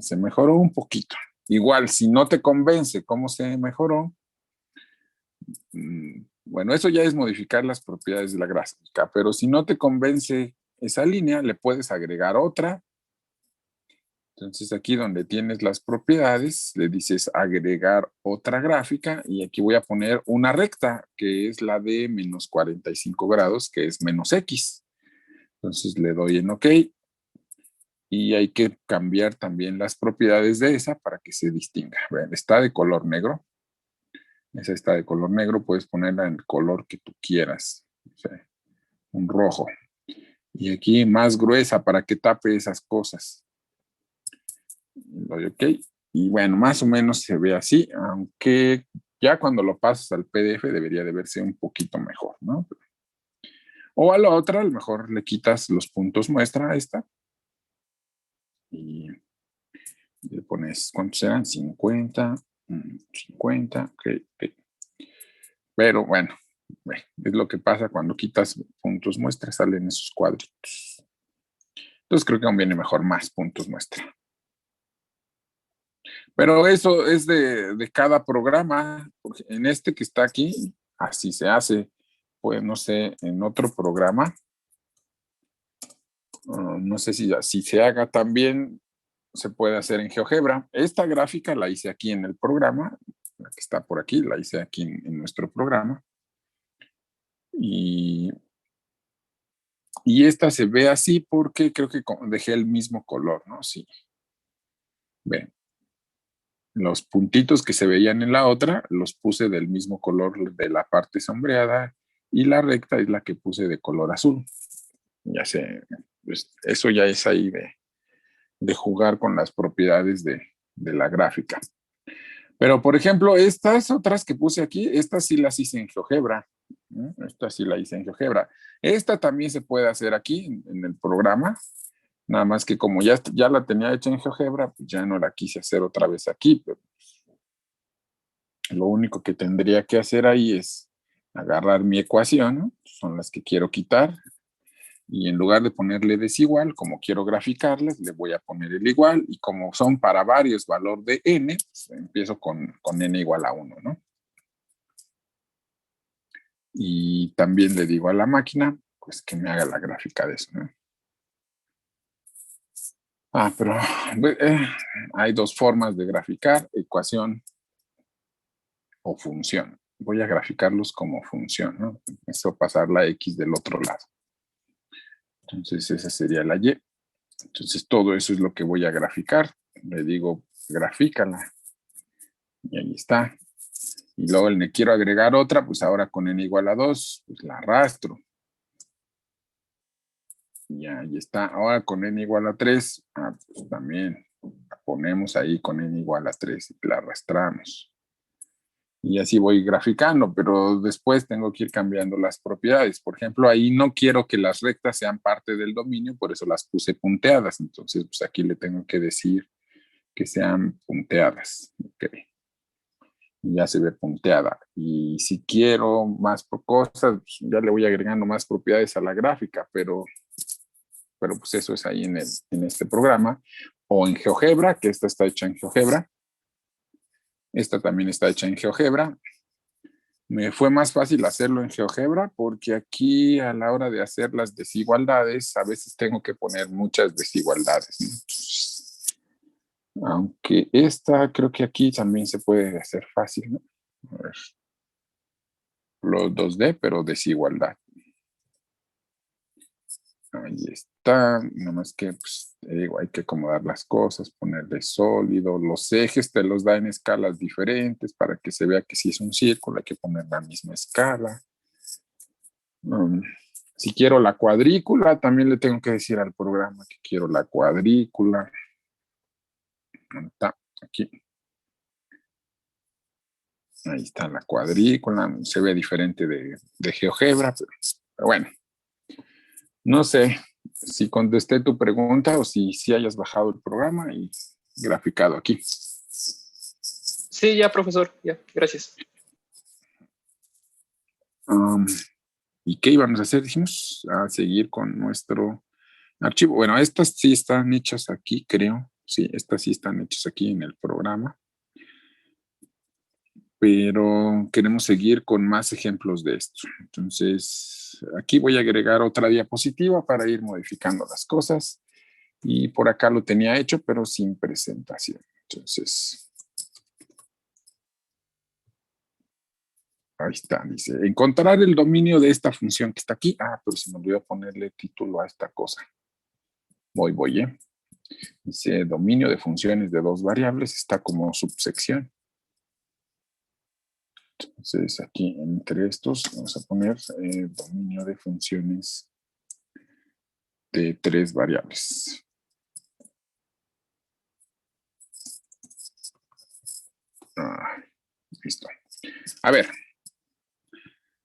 se mejoró un poquito. Igual, si no te convence cómo se mejoró, bueno, eso ya es modificar las propiedades de la gráfica, pero si no te convence esa línea, le puedes agregar otra. Entonces aquí donde tienes las propiedades, le dices agregar otra gráfica y aquí voy a poner una recta, que es la de menos 45 grados, que es menos X. Entonces le doy en OK y hay que cambiar también las propiedades de esa para que se distinga. Vean, está de color negro. Esa está de color negro, puedes ponerla en el color que tú quieras. O sea, un rojo. Y aquí más gruesa para que tape esas cosas. Doy OK. Y bueno, más o menos se ve así, aunque ya cuando lo pasas al PDF debería de verse un poquito mejor, ¿no? O a la otra, a lo mejor le quitas los puntos muestra a esta. Y le pones, ¿cuántos serán? 50, 50, ok. Pero bueno, es lo que pasa cuando quitas puntos muestra, salen esos cuadritos. Entonces creo que conviene mejor más puntos muestra. Pero eso es de cada programa. Porque en este que está aquí, así se hace. Pues no sé, en otro programa, no sé si así se haga también, se puede hacer en GeoGebra. Esta gráfica la hice aquí en el programa, la que está por aquí, la hice aquí en nuestro programa. Y esta se ve así porque creo que dejé el mismo color, ¿no? Sí. Ven. Los puntitos que se veían en la otra los puse del mismo color de la parte sombreada y la recta es la que puse de color azul. Ya sé, pues eso ya es ahí de jugar con las propiedades de la gráfica. Pero, por ejemplo, estas otras que puse aquí, estas sí las hice en GeoGebra. Esta sí la hice en GeoGebra. Esta también se puede hacer aquí en el programa. Nada más que como ya la tenía hecha en GeoGebra, pues ya no la quise hacer otra vez aquí. Pero lo único que tendría que hacer ahí es agarrar mi ecuación, ¿no? Son las que quiero quitar. Y en lugar de ponerle desigual, como quiero graficarlas, le voy a poner el igual. Y como son para varios valor de n, pues empiezo con n igual a 1, ¿no? Y también le digo a la máquina, pues que me haga la gráfica de eso, ¿no? Pero hay dos formas de graficar, ecuación o función. Voy a graficarlos como función, ¿no? Eso pasar la X del otro lado. Entonces esa sería la Y. Entonces todo eso es lo que voy a graficar. Le digo, grafícala. Y ahí está. Y luego le quiero agregar otra, pues ahora con n igual a 2, pues la arrastro. Y ahí está. Ahora con n igual a 3, pues también la ponemos ahí con n igual a 3 y la arrastramos. Y así voy graficando, pero después tengo que ir cambiando las propiedades. Por ejemplo, ahí no quiero que las rectas sean parte del dominio, por eso las puse punteadas. Entonces, pues aquí le tengo que decir que sean punteadas. Ok. Y ya se ve punteada. Y si quiero más cosas, pues ya le voy agregando más propiedades a la gráfica, pero pues eso es ahí en este programa. O en GeoGebra, que esta está hecha en GeoGebra. Esta también está hecha en GeoGebra. Me fue más fácil hacerlo en GeoGebra porque aquí a la hora de hacer las desigualdades, a veces tengo que poner muchas desigualdades, ¿no? Aunque esta creo que aquí también se puede hacer fácil, ¿no? A ver. Los 2D, pero desigualdad. Ahí está, nomás que pues, te digo, hay que acomodar las cosas, ponerle sólido, los ejes te los da en escalas diferentes para que se vea que si es un círculo hay que poner la misma escala. Si quiero la cuadrícula, también le tengo que decir al programa que quiero la cuadrícula. Está aquí. Ahí está la cuadrícula, se ve diferente de GeoGebra, pero bueno. No sé si contesté tu pregunta o si hayas bajado el programa y graficado aquí. Sí, ya, profesor, ya, gracias. ¿Y qué íbamos a hacer? Dijimos a seguir con nuestro archivo. Bueno, estas sí están hechas aquí, creo. Sí, estas sí están hechas aquí en el programa. Pero queremos seguir con más ejemplos de esto. Entonces, aquí voy a agregar otra diapositiva para ir modificando las cosas. Y por acá lo tenía hecho, pero sin presentación. Entonces, ahí está, dice, encontrar el dominio de esta función que está aquí. Ah, pero se me olvidó ponerle título a esta cosa. Voy, ¿eh? Dice, dominio de funciones de dos variables, está como subsección. Entonces, aquí entre estos vamos a poner dominio de funciones de tres variables. Listo. A ver.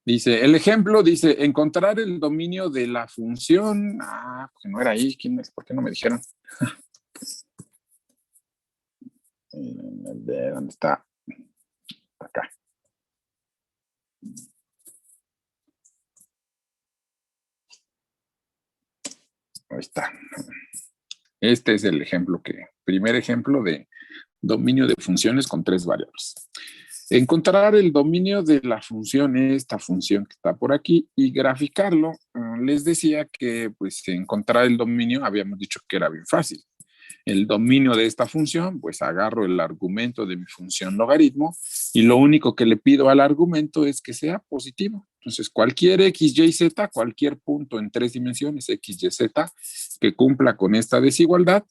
Dice, el ejemplo dice, encontrar el dominio de la función. Ah, pues no era ahí. ¿Por qué no me dijeron? ¿Dónde está? Acá. Ahí está. Este es el ejemplo primer ejemplo de dominio de funciones con tres variables. Encontrar el dominio de la función, esta función que está por aquí, y graficarlo. Les decía que pues encontrar el dominio, habíamos dicho que era bien fácil. El dominio de esta función, pues agarro el argumento de mi función logaritmo y lo único que le pido al argumento es que sea positivo. Entonces, cualquier x, y, z, cualquier punto en tres dimensiones, x, y, z, que cumpla con esta desigualdad,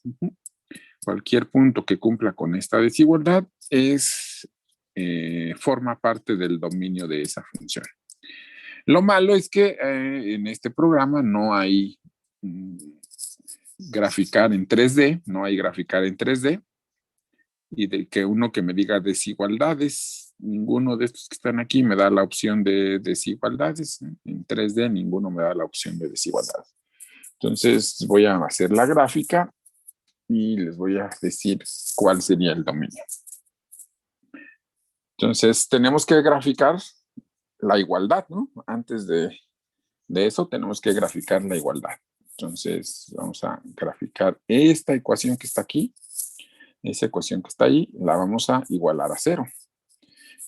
cualquier punto que cumpla con esta desigualdad forma parte del dominio de esa función. Lo malo es que en este programa no hay graficar en 3D, no hay graficar en 3D, y de que uno que me diga desigualdades, ninguno de estos que están aquí me da la opción de desigualdades, en 3D ninguno me da la opción de desigualdades. Entonces voy a hacer la gráfica y les voy a decir cuál sería el dominio. Entonces tenemos que graficar la igualdad, ¿no? Antes de eso tenemos que graficar la igualdad. Entonces vamos a graficar esta ecuación que está aquí. Esa ecuación que está ahí la vamos a igualar a 0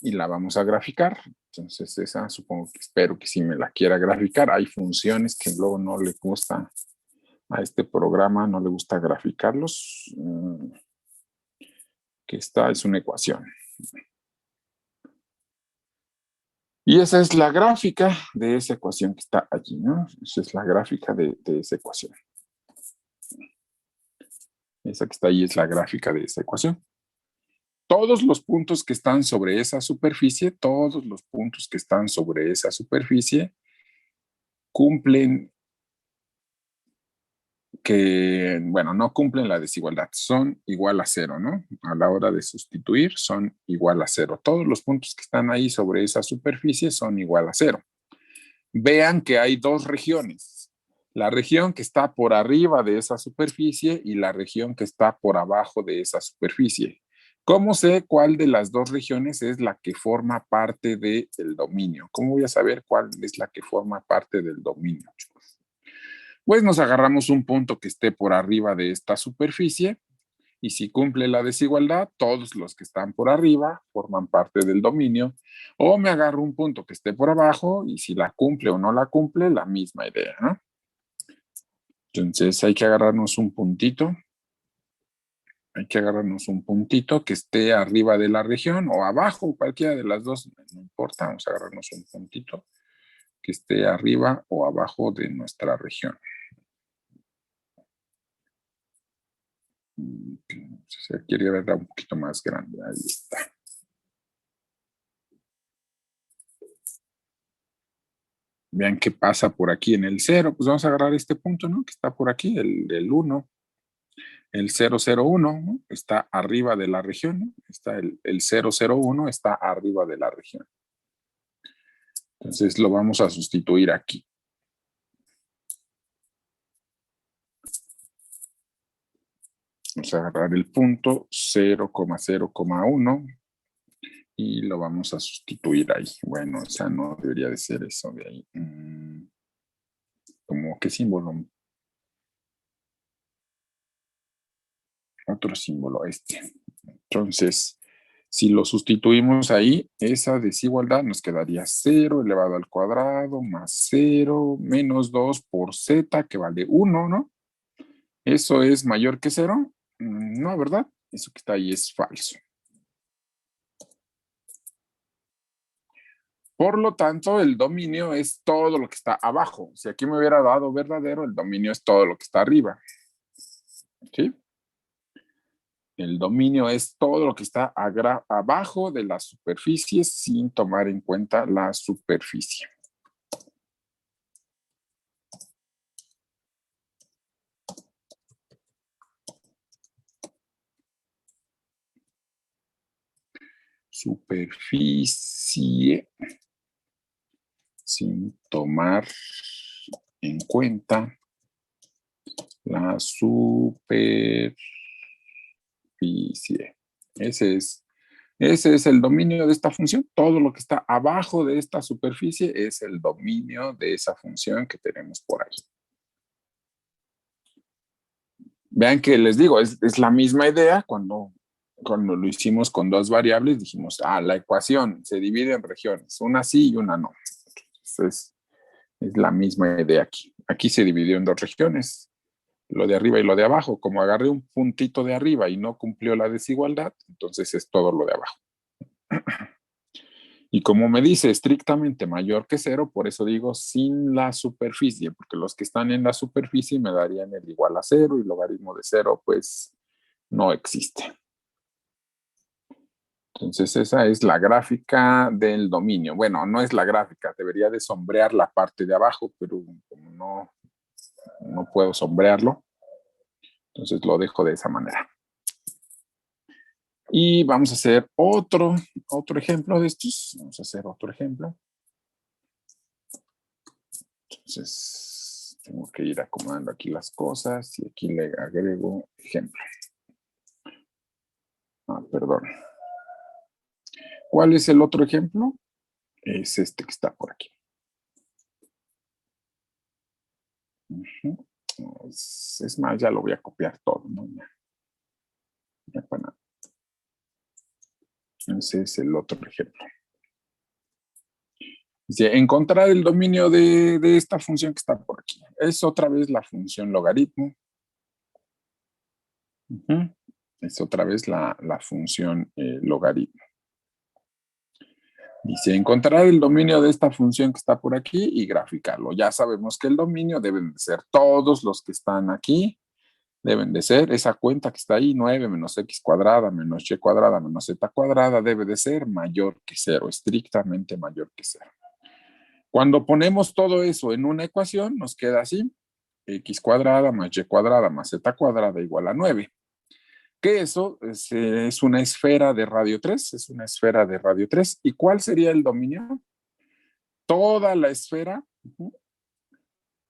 y la vamos a graficar. Entonces esa supongo que espero que sí me la quiera graficar. Hay funciones que luego no le gusta a este programa, no le gusta graficarlos. Que esta es una ecuación. Y esa es la gráfica de esa ecuación que está allí, ¿no? Esa es la gráfica de esa ecuación. Esa que está ahí es la gráfica de esa ecuación. Todos los puntos que están sobre esa superficie, todos los puntos que están sobre esa superficie cumplen no cumplen la desigualdad, son igual a 0, ¿no? A la hora de sustituir son igual a 0. Todos los puntos que están ahí sobre esa superficie son igual a 0. Vean que hay dos regiones. La región que está por arriba de esa superficie y la región que está por abajo de esa superficie. ¿Cómo sé cuál de las dos regiones es la que forma parte del dominio? ¿Cómo voy a saber cuál es la que forma parte del dominio? Pues nos agarramos un punto que esté por arriba de esta superficie y si cumple la desigualdad, todos los que están por arriba forman parte del dominio, o me agarro un punto que esté por abajo y si la cumple o no la cumple, la misma idea, ¿no? Entonces hay que agarrarnos un puntito. Hay que agarrarnos un puntito que esté arriba de la región o abajo, cualquiera de las dos, no importa, vamos a agarrarnos un puntito que esté arriba o abajo de nuestra región. Se quiere verla un poquito más grande, ahí está. Vean qué pasa por aquí en el 0, pues vamos a agarrar este punto, ¿no? Que está por aquí, el 1. El 001, ¿no? Está arriba de la región, ¿no? Está el 001 está arriba de la región. Entonces lo vamos a sustituir aquí. Vamos a agarrar el punto 0,0,1 y lo vamos a sustituir ahí. Bueno, o sea, no debería de ser eso de ahí. ¿Cómo qué símbolo? otro símbolo, este. Entonces, si lo sustituimos ahí, esa desigualdad nos quedaría 0 elevado al cuadrado más 0 menos 2 por z, que vale 1, ¿no? ¿Eso es mayor que 0? No, ¿verdad? Eso que está ahí es falso. Por lo tanto, el dominio es todo lo que está abajo. Si aquí me hubiera dado verdadero, el dominio es todo lo que está arriba. ¿Sí? El dominio es todo lo que está abajo de la superficie sin tomar en cuenta la superficie. Superficie sin tomar en cuenta la superficie. Ese es el dominio de esta función. Todo lo que está abajo de esta superficie es el dominio de esa función que tenemos por ahí. Vean que les digo, es la misma idea cuando lo hicimos con dos variables, dijimos, la ecuación se divide en regiones, una sí y una no. Entonces, es la misma idea aquí. Aquí se dividió en dos regiones, lo de arriba y lo de abajo. Como agarré un puntito de arriba y no cumplió la desigualdad, entonces es todo lo de abajo. Y como me dice estrictamente mayor que 0, por eso digo sin la superficie, porque los que están en la superficie me darían el igual a 0 y logaritmo de 0 pues no existe. Entonces esa es la gráfica del dominio. Bueno, no es la gráfica, debería de sombrear la parte de abajo, pero como no puedo sombrearlo, entonces lo dejo de esa manera. Y vamos a hacer otro ejemplo de estos. Vamos a hacer otro ejemplo. Entonces, tengo que ir acomodando aquí las cosas y aquí le agrego ejemplo. Perdón. ¿Cuál es el otro ejemplo? Es este que está por aquí. Es más, ya lo voy a copiar todo, ¿no? Ya para... Ese es el otro ejemplo. Dice, encontrar el dominio de esta función que está por aquí. Es otra vez la función logaritmo. Es otra vez la función logaritmo. Dice, encontrar el dominio de esta función que está por aquí y graficarlo. Ya sabemos que el dominio deben de ser todos los que están aquí. Deben de ser esa cuenta que está ahí, 9 menos x cuadrada menos y cuadrada menos z cuadrada, debe de ser mayor que 0, estrictamente mayor que 0. Cuando ponemos todo eso en una ecuación, nos queda así, x cuadrada más y cuadrada más z cuadrada igual a 9. Que eso es una esfera de radio 3, es una esfera de radio 3. ¿Y cuál sería el dominio? Toda la esfera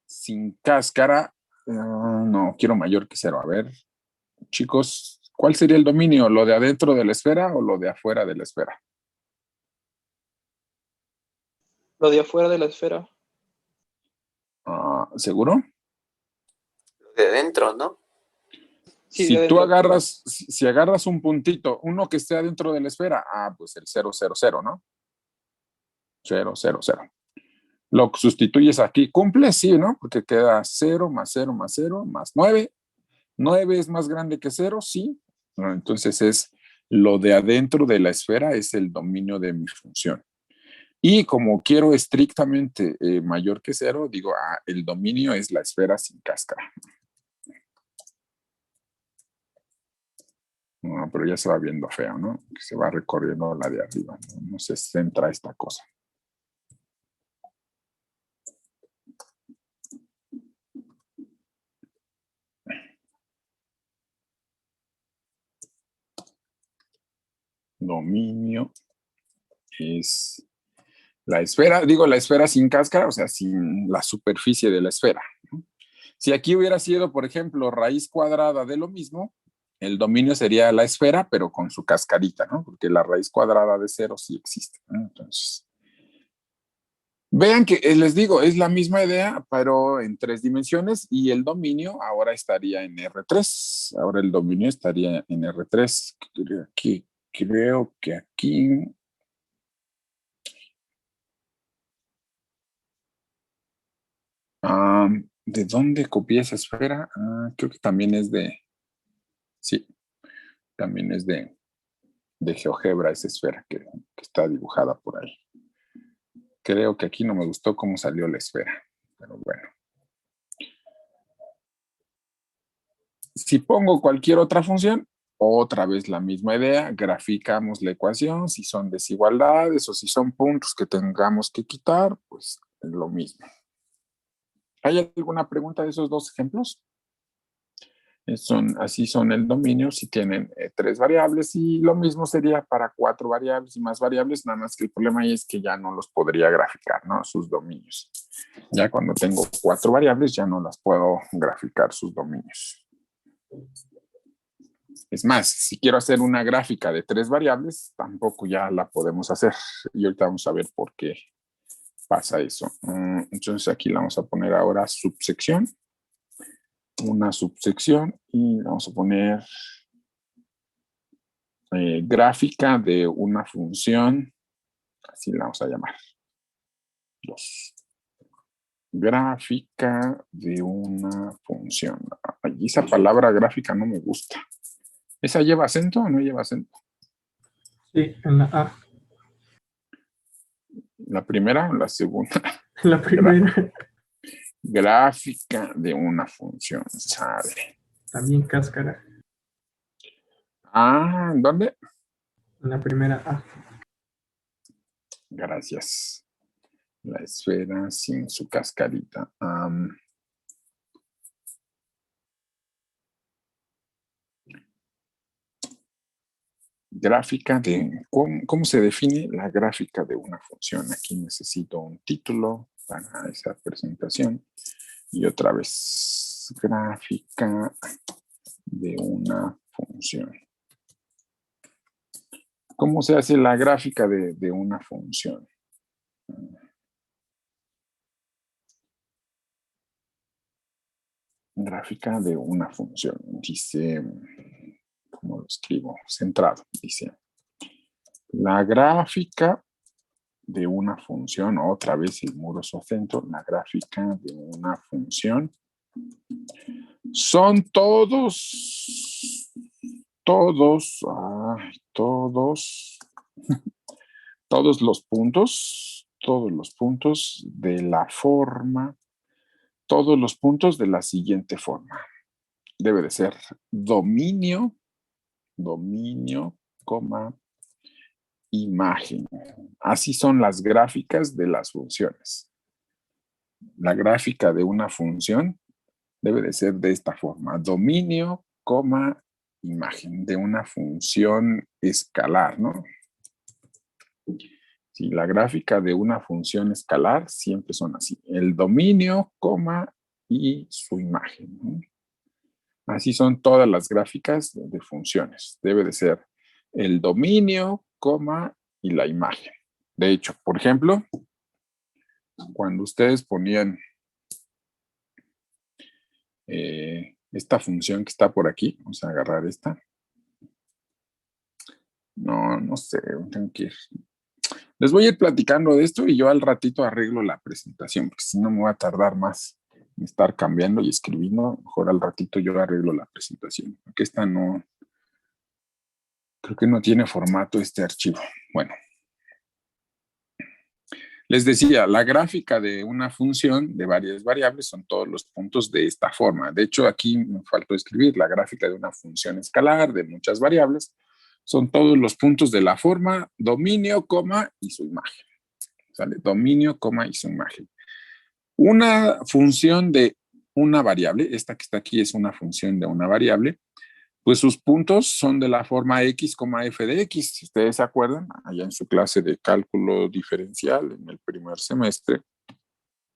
sin cáscara. No, quiero mayor que 0. A ver, chicos, ¿cuál sería el dominio? ¿Lo de adentro de la esfera o lo de afuera de la esfera? Lo de afuera de la esfera. ¿Seguro? Lo de adentro, ¿no? Sí, Si de tú adentro. si agarras un puntito, uno que esté adentro de la esfera, pues el 0, 0, 0, ¿no? 0, 0, 0. Lo sustituyes aquí, cumple, sí, ¿no? Porque queda 0 más 0 más 0 más 9. 9 es más grande que 0, sí. Entonces es lo de adentro de la esfera es el dominio de mi función. Y como quiero estrictamente mayor que 0, digo, el dominio es la esfera sin cáscara. No, pero ya se va viendo feo, ¿no? Que se va recorriendo la de arriba, no se centra esta cosa. Dominio es la esfera, digo la esfera sin cáscara, o sea, sin la superficie de la esfera, ¿no? Si aquí hubiera sido, por ejemplo, raíz cuadrada de lo mismo, el dominio sería la esfera, pero con su cascarita, ¿no? Porque la raíz cuadrada de 0 sí existe, ¿no? Entonces, Vean que les digo, es la misma idea, pero en 3 dimensiones y el dominio ahora estaría en R3. Ahora el dominio estaría en R3. Creo que aquí. ¿De dónde copié esa esfera? Creo que también es de. Sí, también es de GeoGebra esa esfera que está dibujada por ahí. Creo que aquí no me gustó cómo salió la esfera, pero bueno. Si pongo cualquier otra función, otra vez la misma idea, graficamos la ecuación, si son desigualdades o si son puntos que tengamos que quitar, pues es lo mismo. ¿Hay alguna pregunta de esos dos ejemplos? Así son el dominio si tienen 3 variables y lo mismo sería para 4 variables y más variables, nada más que el problema ahí es que ya no los podría graficar, ¿no? Sus dominios. Ya cuando tengo 4 variables ya no las puedo graficar sus dominios. Es más, si quiero hacer una gráfica de 3 variables, tampoco ya la podemos hacer. Y ahorita vamos a ver por qué pasa eso. Entonces aquí le vamos a poner ahora subsección. Una subsección y vamos a poner gráfica de una función. Así la vamos a llamar. 2. Gráfica de una función. Ay, esa palabra gráfica no me gusta. ¿Esa lleva acento o no lleva acento? Sí, en la A. ¿La primera o la segunda? La primera. Gráfica de una función, sale. También cáscara. ¿Dónde? En la primera A. Gracias. La esfera sin su cascarita. Gráfica de... ¿Cómo se define la gráfica de una función? Aquí necesito un título para esa presentación. Y otra vez, gráfica de una función. ¿Cómo se hace la gráfica de una función? Gráfica de una función. Dice, ¿cómo lo escribo? Centrado, dice. La gráfica de una función, otra vez el muro su acento, la gráfica de una función son todos los puntos de la forma, todos los puntos de la siguiente forma. Debe de ser dominio, coma, imagen. Así son las gráficas de las funciones. La gráfica de una función debe de ser de esta forma. Dominio, coma, imagen de una función escalar, ¿no? Sí, la gráfica de una función escalar siempre son así. El dominio, coma, y su imagen, ¿no? Así son todas las gráficas de funciones. Debe de ser el dominio, coma, y la imagen. De hecho, por ejemplo, cuando ustedes ponían esta función que está por aquí, vamos a agarrar esta. No sé, tengo que ir. Les voy a ir platicando de esto y yo al ratito arreglo la presentación, porque si no me voy a tardar más en estar cambiando y escribiendo. Mejor al ratito yo arreglo la presentación, porque esta no, creo que no tiene formato este archivo. Bueno. Les decía, la gráfica de una función de varias variables son todos los puntos de esta forma. De hecho, aquí me faltó escribir la gráfica de una función escalar de muchas variables. Son todos los puntos de la forma, dominio, coma, y su imagen. ¿Sale? Dominio, coma, y su imagen. Una función de una variable, esta que está aquí es una función de una variable, pues sus puntos son de la forma x, f de x. Si ustedes se acuerdan, allá en su clase de cálculo diferencial en el primer semestre,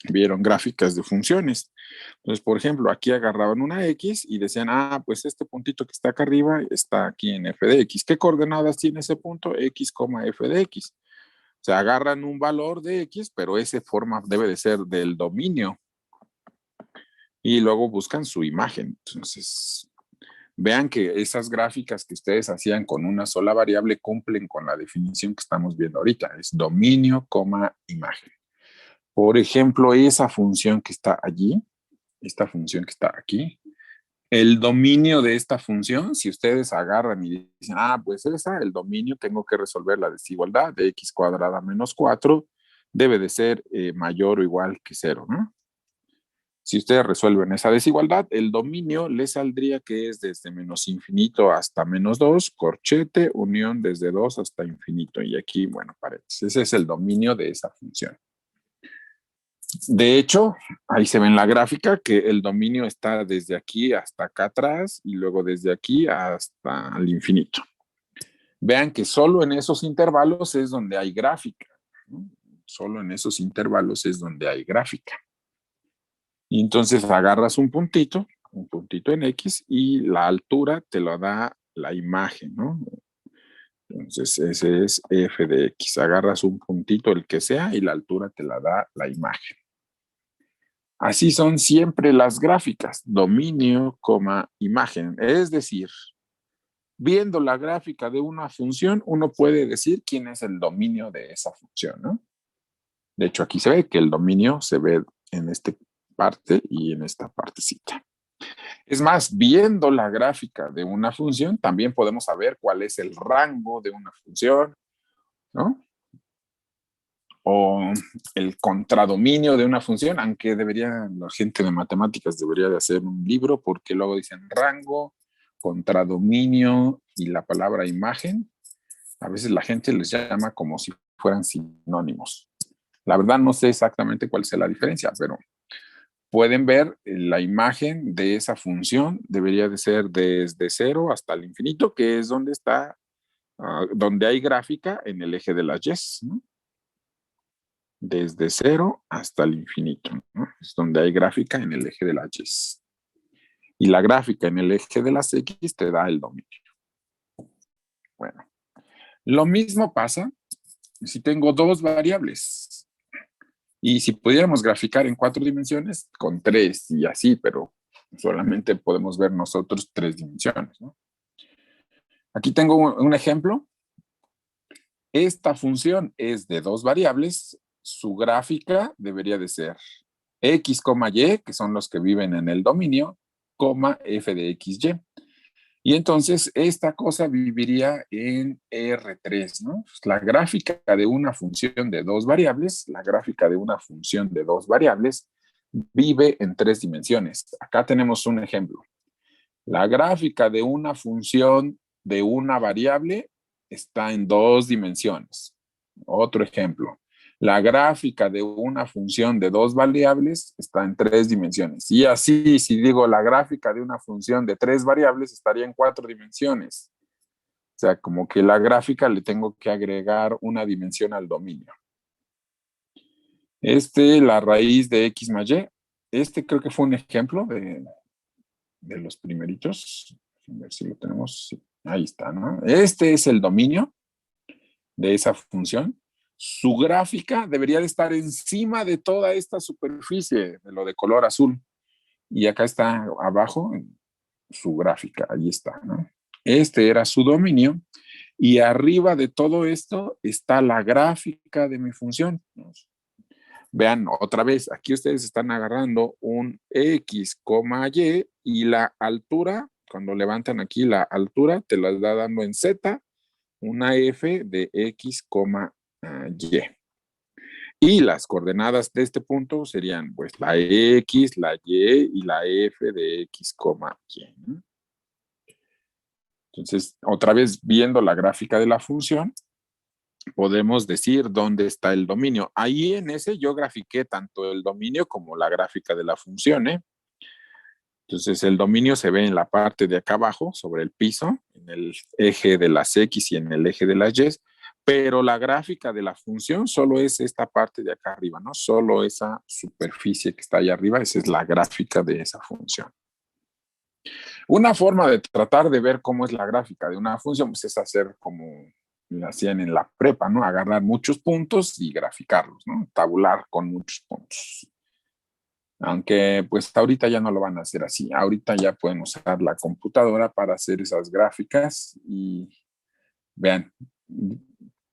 vieron gráficas de funciones. Entonces, por ejemplo, aquí agarraban una x y decían, pues este puntito que está acá arriba está aquí en f de x. ¿Qué coordenadas tiene ese punto? X, f de x. Se agarran un valor de X, pero ese forma debe de ser del dominio. Y luego buscan su imagen. Entonces, vean que esas gráficas que ustedes hacían con una sola variable cumplen con la definición que estamos viendo ahorita. Es dominio, imagen. Por ejemplo, esa función que está allí, esta función que está aquí, el dominio de esta función, si ustedes agarran y dicen, pues el dominio, tengo que resolver la desigualdad de x cuadrada menos 4, debe de ser mayor o igual que 0, ¿no? Si ustedes resuelven esa desigualdad, el dominio les saldría que es desde menos infinito hasta menos 2, corchete, unión desde 2 hasta infinito. Y aquí, bueno, paréntesis. Ese es el dominio de esa función. De hecho, ahí se ve en la gráfica que el dominio está desde aquí hasta acá atrás y luego desde aquí hasta el infinito. Vean que solo en esos intervalos es donde hay gráfica, ¿no? Solo en esos intervalos es donde hay gráfica. Y entonces agarras un puntito en X y la altura te lo da la imagen, ¿no? Entonces ese es f de X. Agarras un puntito, el que sea, y la altura te la da la imagen. Así son siempre las gráficas, dominio, imagen. Es decir, viendo la gráfica de una función, uno puede decir quién es el dominio de esa función, ¿no? De hecho, aquí se ve que el dominio se ve en esta parte y en esta partecita. Es más, viendo la gráfica de una función, también podemos saber cuál es el rango de una función, ¿no? O el contradominio de una función, aunque la gente de matemáticas debería de hacer un libro, porque luego dicen rango, contradominio y la palabra imagen. A veces la gente les llama como si fueran sinónimos. La verdad no sé exactamente cuál sea la diferencia, pero pueden ver la imagen de esa función, debería de ser desde 0 hasta el infinito, que es donde está, donde hay gráfica en el eje de las Y, ¿no? Desde 0 hasta el infinito, ¿no? Es donde hay gráfica en el eje de las Y. Y la gráfica en el eje de las X te da el dominio. Bueno, lo mismo pasa si tengo dos variables. Y si pudiéramos graficar en 4 dimensiones, con 3 y así, pero solamente podemos ver nosotros 3 dimensiones, ¿no? Aquí tengo un ejemplo. Esta función es de 2 variables. Su gráfica debería de ser x, y, que son los que viven en el dominio, f de xy. Y entonces esta cosa viviría en R3, ¿no? Pues la gráfica de una función de 2 variables, vive en 3 dimensiones. Acá tenemos un ejemplo. La gráfica de una función de una variable está en 2 dimensiones. Otro ejemplo. La gráfica de una función de 2 variables está en 3 dimensiones. Y así, si digo la gráfica de una función de 3 variables, estaría en 4 dimensiones. O sea, como que la gráfica le tengo que agregar una dimensión al dominio. La raíz de x más y. Creo que fue un ejemplo de los primeritos. A ver si lo tenemos. Ahí está, ¿no? Este es el dominio de esa función. Su gráfica debería de estar encima de toda esta superficie, de lo de color azul. Y acá está abajo su gráfica, ahí está, ¿no? Este era su dominio. Y arriba de todo esto está la gráfica de mi función. Vean otra vez, aquí ustedes están agarrando un x, y la altura, cuando levantan aquí la altura, te la está dando en z, una f de x, y. Y las coordenadas de este punto serían pues la x, la y la f de x, y. Entonces, otra vez viendo la gráfica de la función, podemos decir dónde está el dominio. Ahí en ese yo grafiqué tanto el dominio como la gráfica de la función, ¿eh? Entonces el dominio se ve en la parte de acá abajo, sobre el piso, en el eje de las X y en el eje de las Y, pero la gráfica de la función solo es esta parte de acá arriba, ¿no? Solo esa superficie que está ahí arriba, esa es la gráfica de esa función. Una forma de tratar de ver cómo es la gráfica de una función pues es hacer como lo hacían en la prepa, ¿no? Agarrar muchos puntos y graficarlos, ¿no? Tabular con muchos puntos. Aunque pues ahorita ya no lo van a hacer así. Ahorita ya pueden usar la computadora para hacer esas gráficas y vean,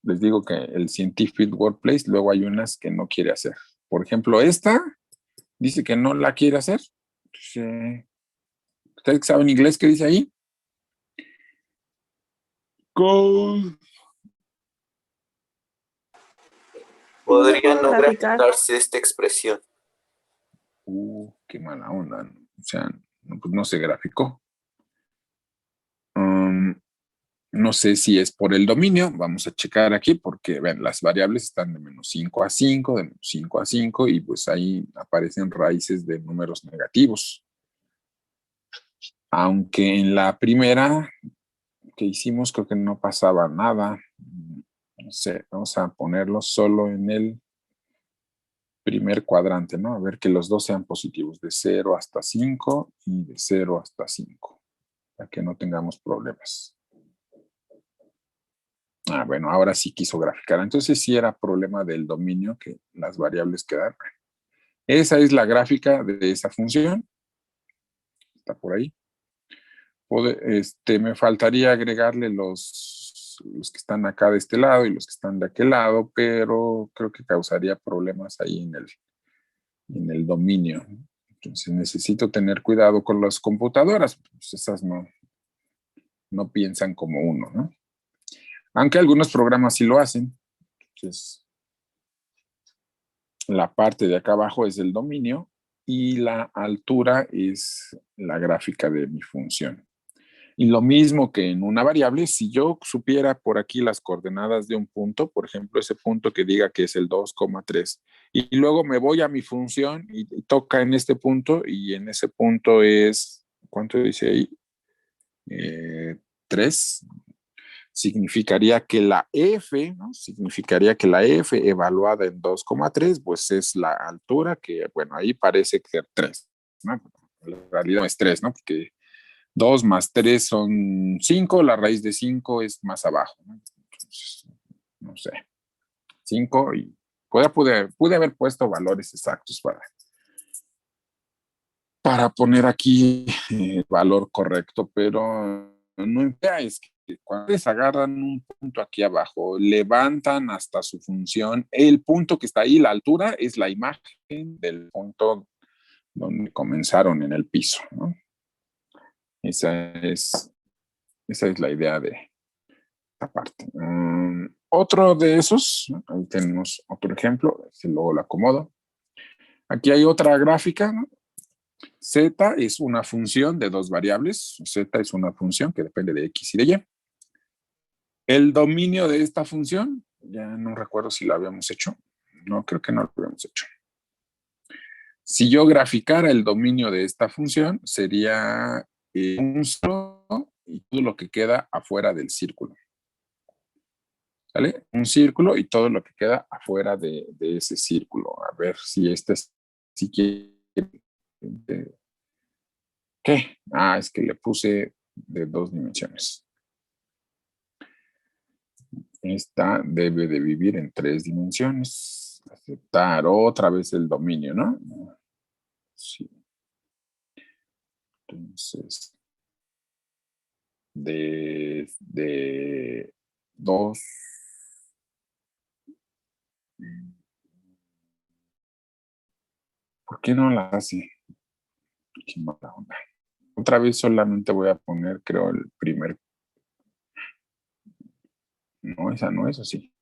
les digo que el Scientific Workplace, luego hay unas que no quiere hacer. Por ejemplo, esta dice que no la quiere hacer. ¿Ustedes saben inglés qué dice ahí? Code. Podría no graficar. graficarse esta expresión. Qué mala onda. O sea, pues no se graficó. No sé si es por el dominio. Vamos a checar aquí porque, ven, las variables están de menos 5 a 5, de menos 5 a 5 y pues ahí aparecen raíces de números negativos. Aunque en la primera que hicimos creo que no pasaba nada. No sé, vamos a ponerlo solo en el primer cuadrante, ¿no? A ver que los dos sean positivos, de 0 hasta 5 y de 0 hasta 5, para que no tengamos problemas. Bueno, ahora sí quiso graficar. Entonces sí era problema del dominio que las variables quedaron. Esa es la gráfica de esa función. Está por ahí. Me faltaría agregarle los que están acá de este lado y los que están de aquel lado, pero creo que causaría problemas ahí en el dominio. Entonces necesito tener cuidado con las computadoras, pues esas no piensan como uno, ¿no? Aunque algunos programas sí lo hacen. Entonces, la parte de acá abajo es el dominio y la altura es la gráfica de mi función. Y lo mismo que en una variable, si yo supiera por aquí las coordenadas de un punto, por ejemplo, ese punto que diga que es el 2,3, y luego me voy a mi función y toca en este punto, y en ese punto es, ¿cuánto dice ahí? 3. Significaría que la F, ¿no? Significaría que la F evaluada en 2,3, pues es la altura, que bueno, ahí parece ser 3, ¿no? En realidad es 3, ¿no? Porque 2 más 3 son 5, la raíz de 5 es más abajo, ¿no? Entonces, no sé, 5 y pude haber puesto valores exactos para poner aquí el valor correcto, pero no es que cuando les agarran un punto aquí abajo, levantan hasta su función, el punto que está ahí, la altura, es la imagen del punto donde comenzaron en el piso, ¿no? Esa es la idea de esta parte. Otro de esos, ¿no? Ahí tenemos otro ejemplo, luego lo acomodo. Aquí hay otra gráfica, ¿no? Z es una función de dos variables. Z es una función que depende de X y de Y. El dominio de esta función, ya no recuerdo si lo habíamos hecho. No, creo que no lo habíamos hecho. Si yo graficara el dominio de esta función, sería un círculo y todo lo que queda afuera del círculo. ¿Sale? Un círculo y todo lo que queda afuera de ese círculo. A ver si si quiere. ¿Qué? Es que le puse de 2 dimensiones. Esta debe de vivir en 3 dimensiones. Aceptar otra vez el dominio, ¿no? Sí. Entonces, de 2. ¿Por qué no la hace? Qué mala onda. Otra vez solamente voy a poner, creo, el primer. No, esa no es, ¿o sí?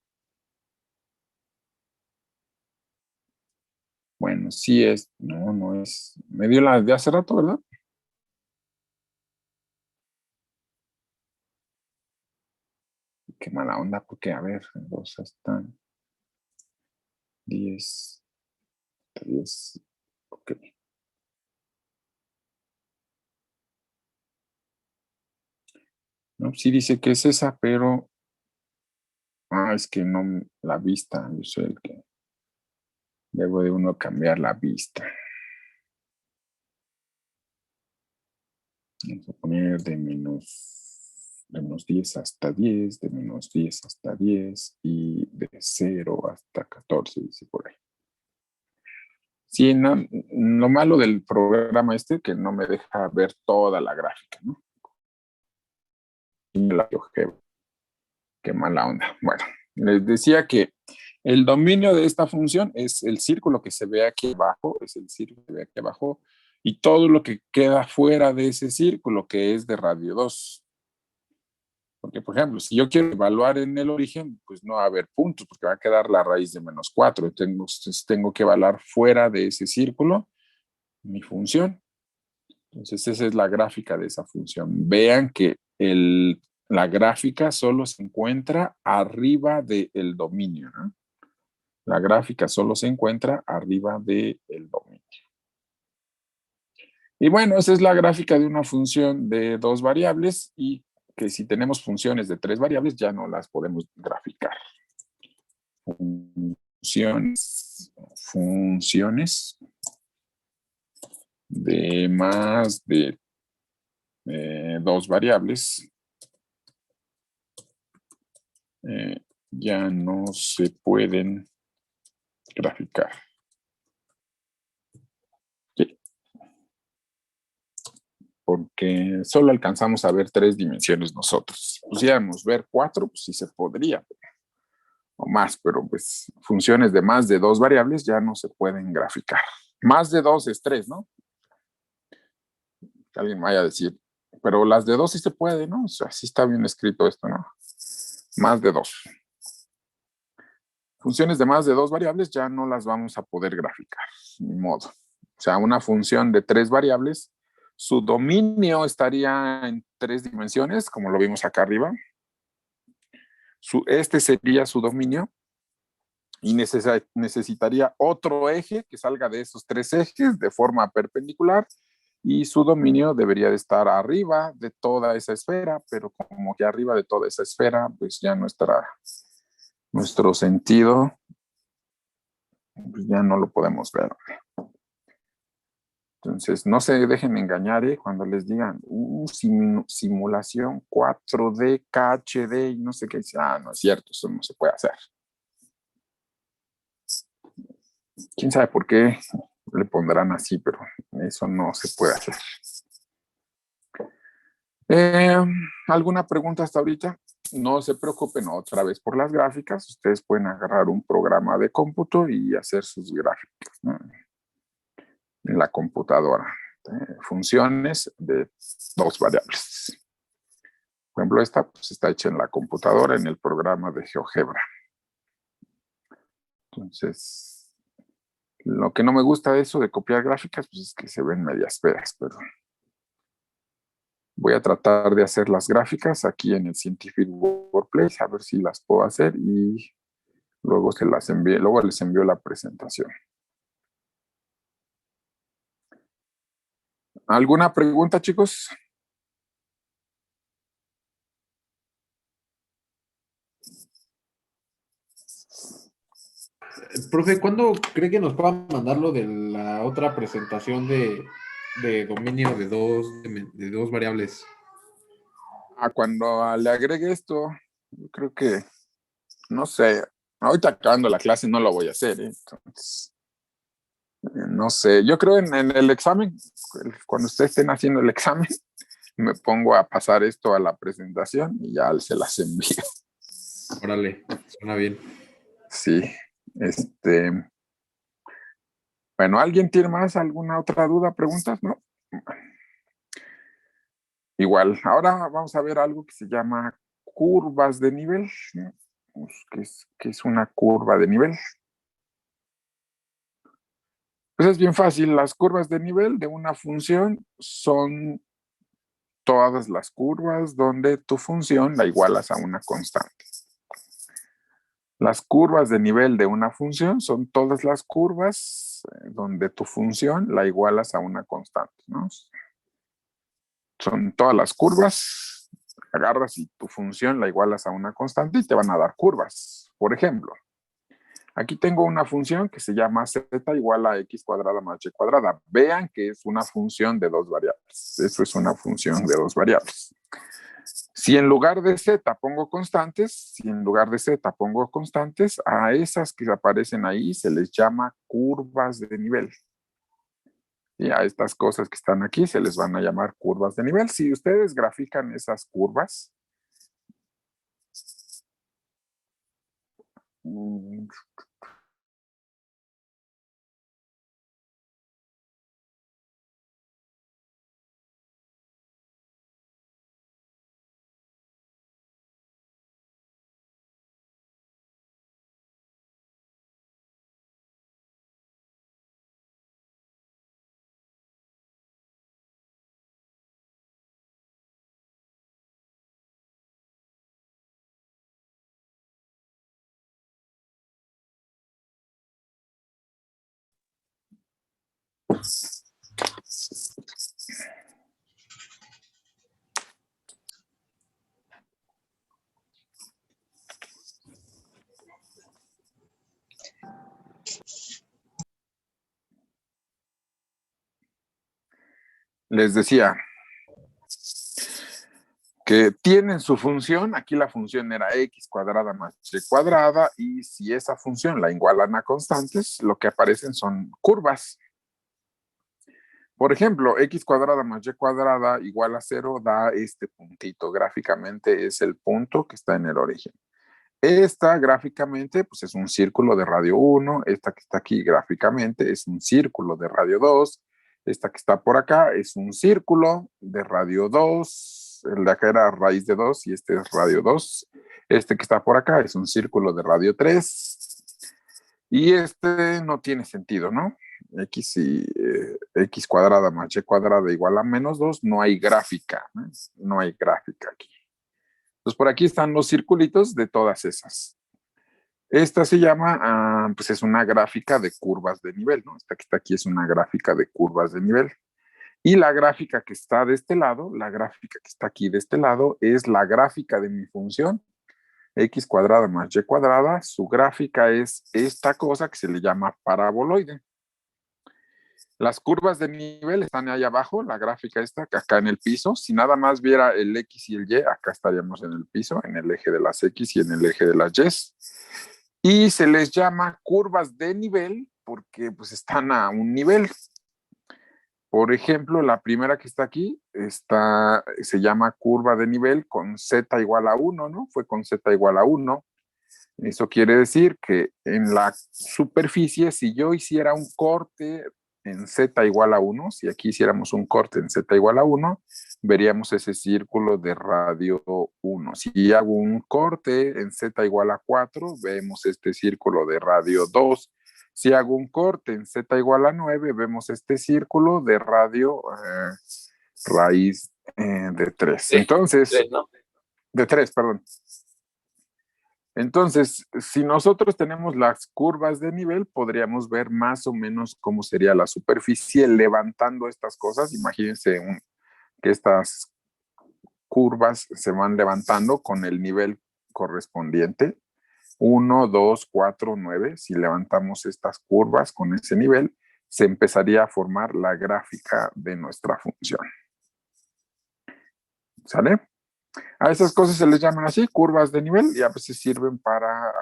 Bueno, sí es. No, no es. Me dio la de hace rato, ¿verdad? Qué mala onda, porque a ver, 2 hasta 10. 10. Ok. No, sí dice que es esa, pero. Es que no, la vista. Yo soy el que. Debo de uno cambiar la vista. Vamos a poner de menos de menos 10 hasta 10, de menos 10 hasta 10 y de 0 hasta 14, dice por ahí. Sí, no, lo malo del programa este que no me deja ver toda la gráfica, ¿no? Y la GeoGebra. Qué mala onda. Bueno, les decía que el dominio de esta función es el círculo que se ve aquí abajo, es el círculo que se ve aquí abajo, y todo lo que queda fuera de ese círculo, que es de radio 2. Porque, por ejemplo, si yo quiero evaluar en el origen, pues no va a haber puntos, porque va a quedar la raíz de menos 4. Entonces tengo que evaluar fuera de ese círculo mi función. Entonces esa es la gráfica de esa función. Vean que la gráfica solo se encuentra arriba del dominio, ¿no? La gráfica solo se encuentra arriba del dominio. Y bueno, esa es la gráfica de una función de 2 variables y que si tenemos funciones de 3 variables ya no las podemos graficar. Funciones de más de 2 variables ya no se pueden graficar. ¿Sí? Porque solo alcanzamos a ver 3 dimensiones nosotros. Si pusiéramos ver 4, pues sí se podría, o más, pero pues funciones de más de 2 variables ya no se pueden graficar. Más de 2 es 3, ¿no? Que alguien me vaya a decir, pero las de 2 sí se puede, ¿no? O sea, sí está bien escrito esto, ¿no? Más de 2. Funciones de más de 2 variables ya no las vamos a poder graficar, ni modo. O sea, una función de 3 variables, su dominio estaría en 3 dimensiones, como lo vimos acá arriba. Este sería su dominio y necesitaría otro eje que salga de esos 3 ejes de forma perpendicular y su dominio debería de estar arriba de toda esa esfera, pero como que arriba de toda esa esfera, pues ya nuestro sentido pues ya no lo podemos ver. Entonces, no se dejen engañar cuando les digan simulación 4D, KHD y no sé qué. No es cierto, eso no se puede hacer. ¿Quién sabe por qué le pondrán así? Pero eso no se puede hacer. ¿Alguna pregunta hasta ahorita? No se preocupen otra vez por las gráficas. Ustedes pueden agarrar un programa de cómputo y hacer sus gráficas, ¿no? En la computadora. Funciones de 2 variables. Por ejemplo, esta pues, está hecha en la computadora en el programa de GeoGebra. Entonces, lo que no me gusta de eso de copiar gráficas pues es que se ven medias feas, pero voy a tratar de hacer las gráficas aquí en el Scientific Workplace, a ver si las puedo hacer y luego les envío la presentación. ¿Alguna pregunta, chicos? Profe, ¿cuándo cree que nos puedan mandar lo de la otra presentación de dominio de dos variables? Cuando le agregue esto, yo creo que, no sé, ahorita acabando la clase no lo voy a hacer, entonces, no sé, yo creo en el examen, cuando ustedes estén haciendo el examen, me pongo a pasar esto a la presentación y ya se las envío. Órale, suena bien. Sí, bueno, ¿alguien tiene más alguna otra duda, preguntas? ¿No? Igual, ahora vamos a ver algo que se llama curvas de nivel, ¿no? ¿Qué es una curva de nivel? Pues es bien fácil, las curvas de nivel de una función son todas las curvas donde tu función la igualas a una constante. Las curvas de nivel de una función son todas las curvas donde tu función la igualas a una constante, ¿no? Son todas las curvas, agarras y tu función la igualas a una constante y te van a dar curvas. Por ejemplo, aquí tengo una función que se llama z igual a x cuadrada más y cuadrada. Vean que es una función de 2 variables. Eso es una función de 2 variables. Si en lugar de Z pongo constantes, a esas que aparecen ahí se les llama curvas de nivel. Y a estas cosas que están aquí se les van a llamar curvas de nivel. Si ustedes grafican esas curvas, les decía que tienen su función. Aquí la función era x cuadrada más y cuadrada, y si esa función la igualan a constantes, lo que aparecen son curvas. Por ejemplo, x cuadrada más y cuadrada igual a 0 da este puntito. Gráficamente es el punto que está en el origen. Esta gráficamente pues es un círculo de radio 1, esta que está aquí gráficamente es un círculo de radio 2, esta que está por acá es un círculo de radio 2, el de acá era raíz de 2 y este es radio 2, este que está por acá es un círculo de radio 3 y este no tiene sentido, ¿no? X cuadrada más y cuadrada igual a menos 2, no hay gráfica, ¿no? No hay gráfica aquí. Entonces, por aquí están los circulitos de todas esas. Esta se llama, pues es una gráfica de curvas de nivel, ¿no? Esta que está aquí es una gráfica de curvas de nivel. Y la gráfica que está de este lado, la gráfica que está aquí de este lado, es la gráfica de mi función, x cuadrada más y cuadrada. Su gráfica es esta cosa que se le llama paraboloide. Las curvas de nivel están ahí abajo, la gráfica está acá en el piso. Si nada más viera el X y el Y, acá estaríamos en el piso, en el eje de las X y en el eje de las Y. Y se les llama curvas de nivel porque pues están a un nivel. Por ejemplo, la primera que está aquí se llama curva de nivel con Z igual a 1, ¿no? Fue con Z igual a 1. Eso quiere decir que en la superficie, si yo hiciera un corte en Z igual a 1, si aquí hiciéramos un corte en Z igual a 1, veríamos ese círculo de radio 1. Si hago un corte en Z igual a 4, vemos este círculo de radio 2. Si hago un corte en Z igual a 9, vemos este círculo de radio raíz de 3. Entonces, de 3, perdón. Entonces, si nosotros tenemos las curvas de nivel, podríamos ver más o menos cómo sería la superficie levantando estas cosas. Imagínense que estas curvas se van levantando con el nivel correspondiente. 1, 2, 4, 9. Si levantamos estas curvas con ese nivel, se empezaría a formar la gráfica de nuestra función. ¿Sale? A esas cosas se les llaman así, curvas de nivel, y a veces sirven para,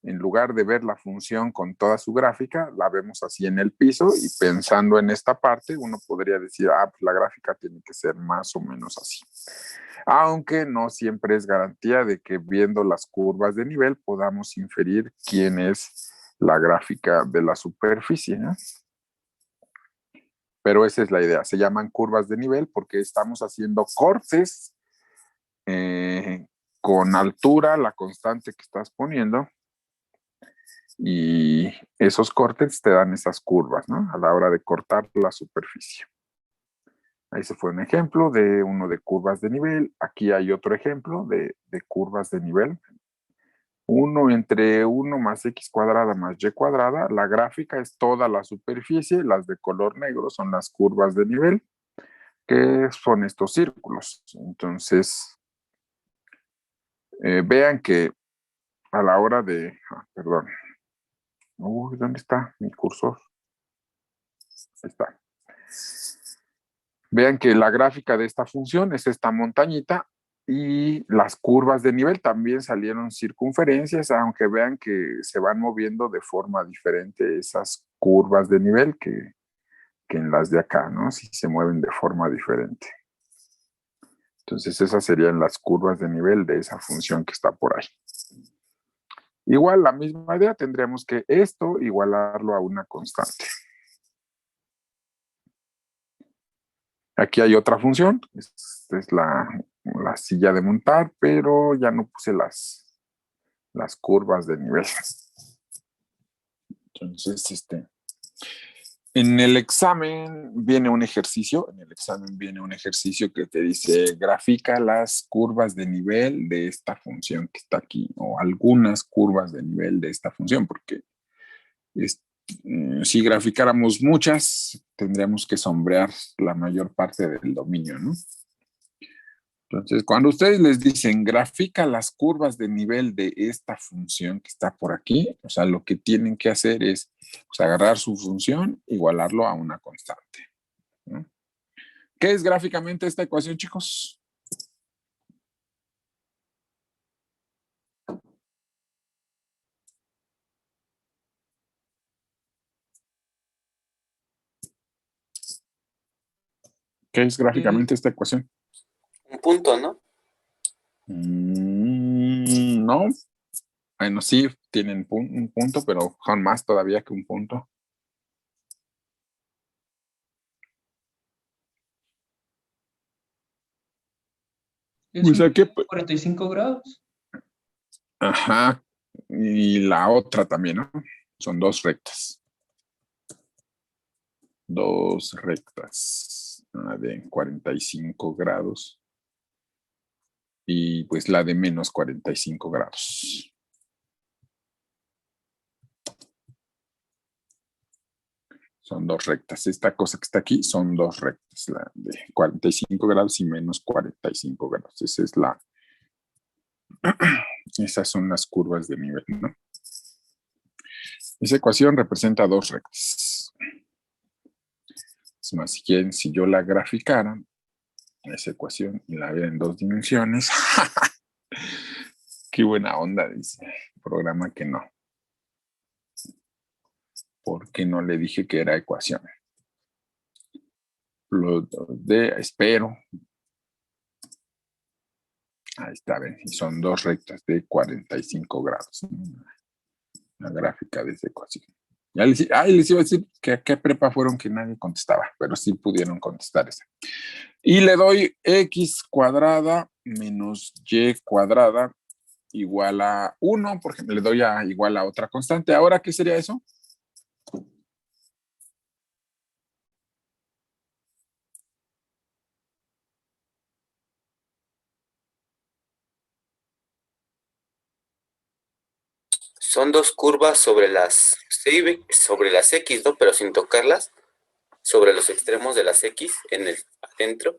en lugar de ver la función con toda su gráfica, la vemos así en el piso, y pensando en esta parte, uno podría decir, pues la gráfica tiene que ser más o menos así. Aunque no siempre es garantía de que viendo las curvas de nivel podamos inferir quién es la gráfica de la superficie, ¿no? Pero esa es la idea, se llaman curvas de nivel porque estamos haciendo cortes con altura, la constante que estás poniendo, y esos cortes te dan esas curvas, ¿no? A la hora de cortar la superficie. Ahí se fue un ejemplo de uno de curvas de nivel. Aquí hay otro ejemplo de curvas de nivel. 1 entre 1 más x cuadrada más y cuadrada. La gráfica es toda la superficie. Las de color negro son las curvas de nivel, que son estos círculos. Entonces, vean que a la hora de... perdón. ¿Dónde está mi cursor? Ahí está. Vean que la gráfica de esta función es esta montañita Y las curvas de nivel también salieron circunferencias, aunque vean que se van moviendo de forma diferente esas curvas de nivel que en las de acá, ¿no? Sí se mueven de forma diferente. Entonces esas serían las curvas de nivel de esa función que está por ahí. Igual la misma idea, tendríamos que esto igualarlo a una constante. Aquí hay otra función, esta es la silla de montar, pero ya no puse las curvas de nivel. Entonces, en el examen viene un ejercicio, que te dice, grafica las curvas de nivel de esta función que está aquí, o algunas curvas de nivel de esta función, porque si graficáramos muchas, tendríamos que sombrear la mayor parte del dominio, ¿no? Entonces, cuando ustedes les dicen, grafica las curvas de nivel de esta función que está por aquí, o sea, lo que tienen que hacer es pues, agarrar su función, igualarlo a una constante, ¿no? ¿Qué es gráficamente esta ecuación, chicos? ¿Qué es gráficamente esta ecuación? Un punto, ¿no? No. Bueno, sí, tienen un punto, pero son más todavía que un punto. Es Pues un aquí, 45 grados. ajá, y la otra también, ¿no? Son dos rectas. Dos rectas, la de 45 grados y pues la de menos 45 grados. Son dos rectas. Esta cosa que está aquí son dos rectas, la de 45 grados y menos 45 grados. Esas son las curvas de nivel, ¿no? Esa ecuación representa dos rectas. Es más, si yo la graficara, esa ecuación, y la viera en dos dimensiones, qué buena onda, dice el programa que no. Porque no le dije que era ecuación. Espero. Ahí está, ven, y son dos rectas de 45 grados. La gráfica de esa ecuación. Les iba a decir que a qué prepa fueron que nadie contestaba, pero sí pudieron contestar esa. Y le doy x cuadrada menos y cuadrada igual a 1, por ejemplo, le doy igual a otra constante. ¿Ahora qué sería eso? Son dos curvas sobre sobre las X, ¿no? Pero sin tocarlas, sobre los extremos de las X en el adentro.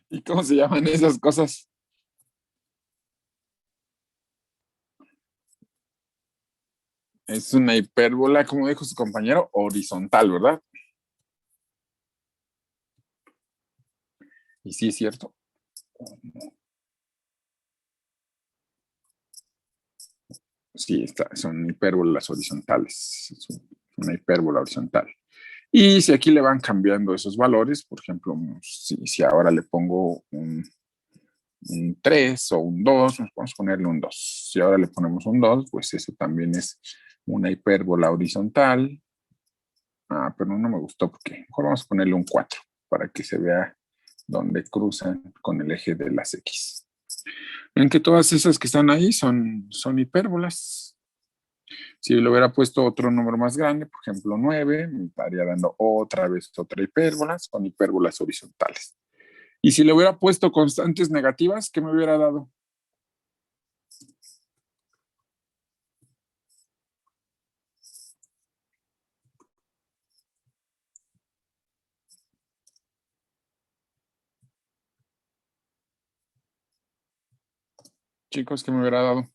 ¿Y cómo se llaman esas cosas? Es una hipérbola, como dijo su compañero, horizontal, ¿verdad? Y sí es cierto. Sí, son hipérbolas horizontales. Es una hipérbola horizontal. Y si aquí le van cambiando esos valores, por ejemplo, si ahora le pongo un 3 o un 2, vamos a ponerle un 2. Si ahora le ponemos un 2, pues eso también es una hipérbola horizontal. Pero no me gustó porque mejor vamos a ponerle un 4 para que se vea dónde cruzan con el eje de las X. Ven que todas esas que están ahí son hipérbolas. Si le hubiera puesto otro número más grande, por ejemplo 9, me estaría dando otra vez otra hipérbola, son hipérbolas horizontales. Y si le hubiera puesto constantes negativas, ¿qué me hubiera dado? Chicos, ¿qué me hubiera dado?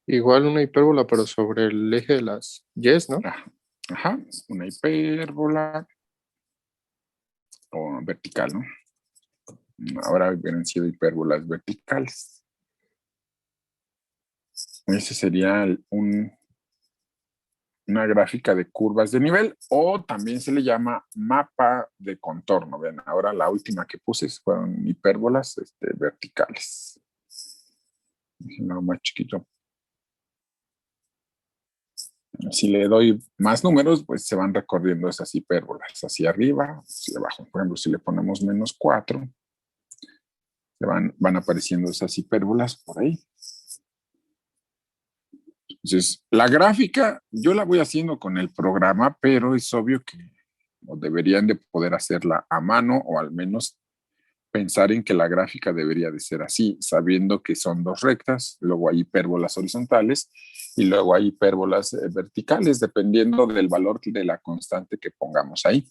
Igual una hipérbola, pero sobre el eje de las Yes, ¿no? Ajá, una hipérbola o vertical, ¿no? Ahora hubieran sido hipérbolas verticales. Ese sería una gráfica de curvas de nivel, o también se le llama mapa de contorno. Vean, ahora la última que puse fueron hipérbolas verticales. Déjenlo más chiquito. Si le doy más números, pues se van recorriendo esas hipérbolas hacia arriba, hacia abajo. Por ejemplo, si le ponemos -4, van apareciendo esas hipérbolas por ahí. Entonces, la gráfica yo la voy haciendo con el programa, pero es obvio que deberían de poder hacerla a mano, o al menos pensar en que la gráfica debería de ser así, sabiendo que son dos rectas, luego hay hipérbolas horizontales y luego hay hipérbolas verticales, dependiendo del valor de la constante que pongamos ahí.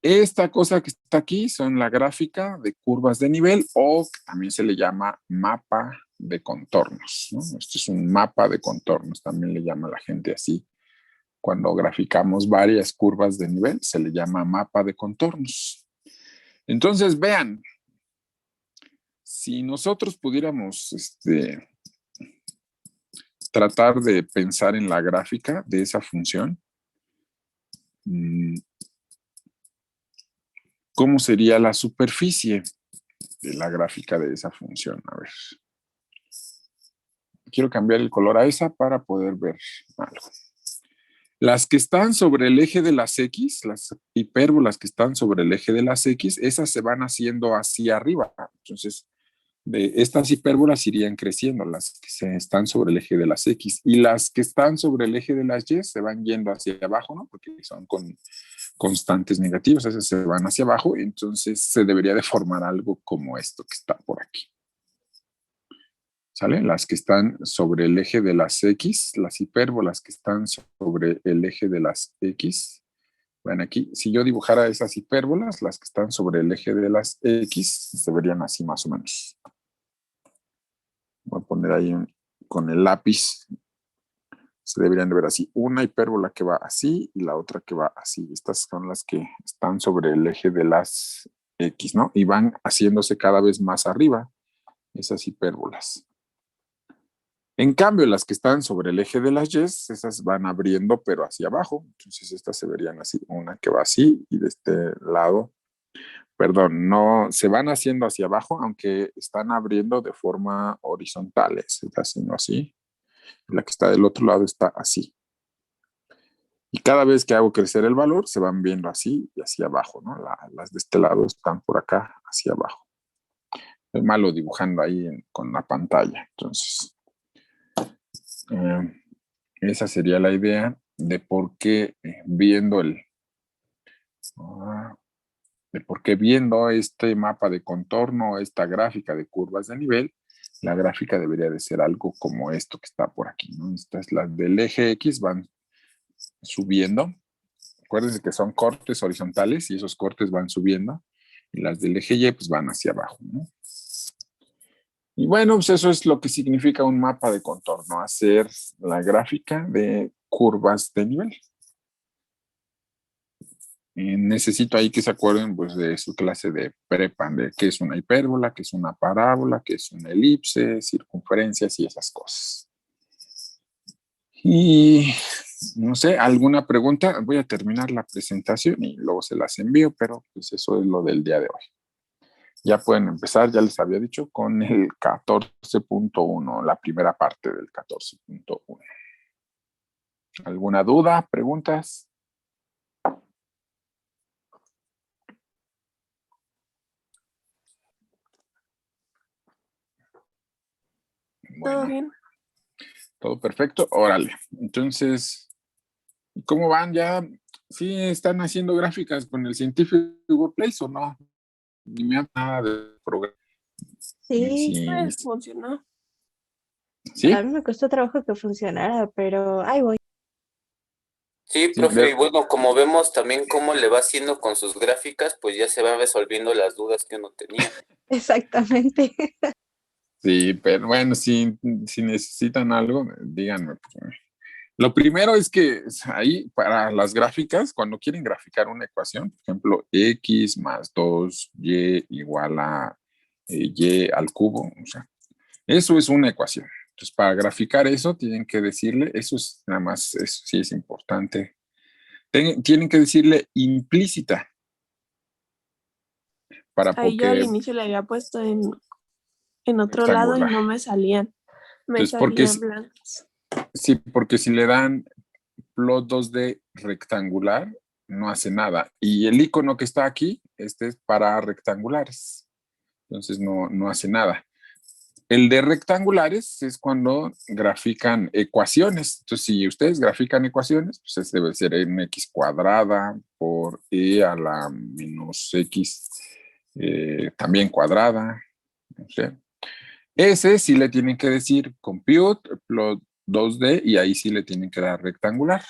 Esta cosa que está aquí son la gráfica de curvas de nivel, o también se le llama mapa de contornos, ¿no? Este es un mapa de contornos, también le llama la gente así. Cuando graficamos varias curvas de nivel, se le llama mapa de contornos. Entonces, vean, si nosotros pudiéramos tratar de pensar en la gráfica de esa función, ¿cómo sería la superficie de la gráfica de esa función? A ver. Quiero cambiar el color a esa para poder ver algo. Las que están sobre el eje de las X, las hipérbolas que están sobre el eje de las X, esas se van haciendo hacia arriba. Entonces, de estas hipérbolas irían creciendo, las que están sobre el eje de las X. Y las que están sobre el eje de las Y se van yendo hacia abajo, ¿no? Porque son con constantes negativas, esas se van hacia abajo. Entonces, se debería de formar algo como esto que está por aquí. ¿Sale? Las que están sobre el eje de las X, las hipérbolas que están sobre el eje de las X. Ven aquí, si yo dibujara esas hipérbolas, las que están sobre el eje de las X, se verían así más o menos. Voy a poner ahí con el lápiz. Se deberían de ver así. Una hipérbola que va así y la otra que va así. Estas son las que están sobre el eje de las X, ¿no? Y van haciéndose cada vez más arriba esas hipérbolas. En cambio, las que están sobre el eje de las Y, esas van abriendo, pero hacia abajo. Entonces, estas se verían así. Una que va así y de este lado, perdón, no, se van haciendo hacia abajo, aunque están abriendo de forma horizontal. Se está haciendo así. La que está del otro lado está así. Y cada vez que hago crecer el valor, se van viendo así y hacia abajo, ¿no? Las de este lado están por acá, hacia abajo. Es malo dibujando ahí con la pantalla. Entonces, esa sería la idea de por qué viendo este mapa de contorno, esta gráfica de curvas de nivel, la gráfica debería de ser algo como esto que está por aquí, ¿no? Estas, las del eje X, van subiendo. Acuérdense que son cortes horizontales y esos cortes van subiendo. Y las del eje Y pues van hacia abajo, ¿no? Y bueno, pues eso es lo que significa un mapa de contorno, hacer la gráfica de curvas de nivel. Necesito ahí que se acuerden pues, de su clase de prepa, de qué es una hipérbola, qué es una parábola, qué es una elipse, circunferencias y esas cosas. Y no sé, ¿alguna pregunta? Voy a terminar la presentación y luego se las envío, pero pues eso es lo del día de hoy. Ya pueden empezar, ya les había dicho, con el 14.1, la primera parte del 14.1. ¿Alguna duda, preguntas? Bueno, ¿Todo bien? todo perfecto, órale. Entonces, ¿cómo van ya? ¿Sí están haciendo gráficas con el Scientific Workplace o no? Ni me han nada de programa. Sí, Sí. pues funcionó. ¿Sí? A mí me costó trabajo que funcionara, pero ahí voy. Sí, Sí, profe, y bueno, como vemos también cómo le va haciendo con sus gráficas, pues ya se van resolviendo las dudas que uno tenía. Exactamente. Sí, pero bueno, si necesitan algo, díganme. Lo primero es que ahí para las gráficas, cuando quieren graficar una ecuación, por ejemplo, x más 2y igual a y al cubo, o sea, eso es una ecuación. Entonces, para graficar eso, tienen que decirle, eso es nada más, eso sí es importante. Tienen que decirle implícita. Para Ahí yo al porque, inicio le había puesto en otro lado y rectangular. no me salían. Me Entonces, porque salían blancos. sí, porque si le dan plot 2D rectangular, no hace nada. Y el icono que está aquí, este es para rectangulares. Entonces no hace nada. El de rectangulares es cuando grafican ecuaciones. Entonces, si ustedes grafican ecuaciones, pues ese debe ser mx cuadrada por e a la menos x también cuadrada. No sé. Ese sí le tienen que decir compute, plot 2D, y ahí sí le tienen que dar rectangular.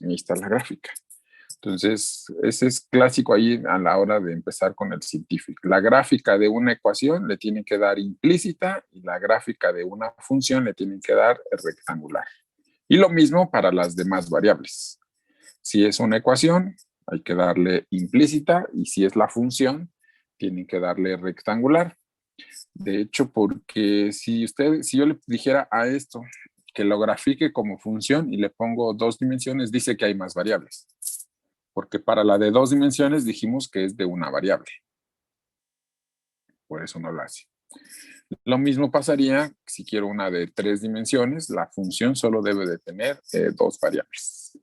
Ahí está la gráfica. Entonces, ese es clásico ahí a la hora de empezar con el científico. La gráfica de una ecuación le tienen que dar implícita y la gráfica de una función le tienen que dar rectangular. Y lo mismo para las demás variables. Si es una ecuación, hay que darle implícita, y si es la función, tienen que darle rectangular. De hecho, porque si yo le dijera a esto que lo grafique como función y le pongo 2 dimensiones, dice que hay más variables. Porque para la de 2 dimensiones dijimos que es de una variable. Por eso no lo hace. Lo mismo pasaría si quiero una de 3 dimensiones, la función solo debe de tener 2 variables.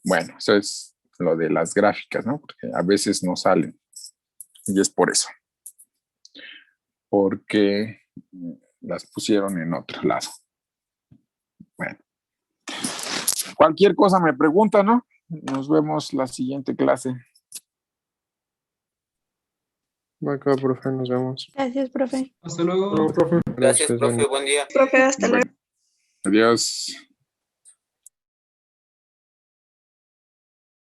Bueno, eso es lo de las gráficas, ¿no? Porque a veces no salen. Y es por eso. Porque las pusieron en otro lado. Bueno. Cualquier cosa me pregunta, ¿no? Nos vemos la siguiente clase. Acá, profe, nos vemos. Gracias, profe. Hasta luego. Luego, profe. Gracias, Gracias, profe, buen día. Profe, hasta luego. Adiós.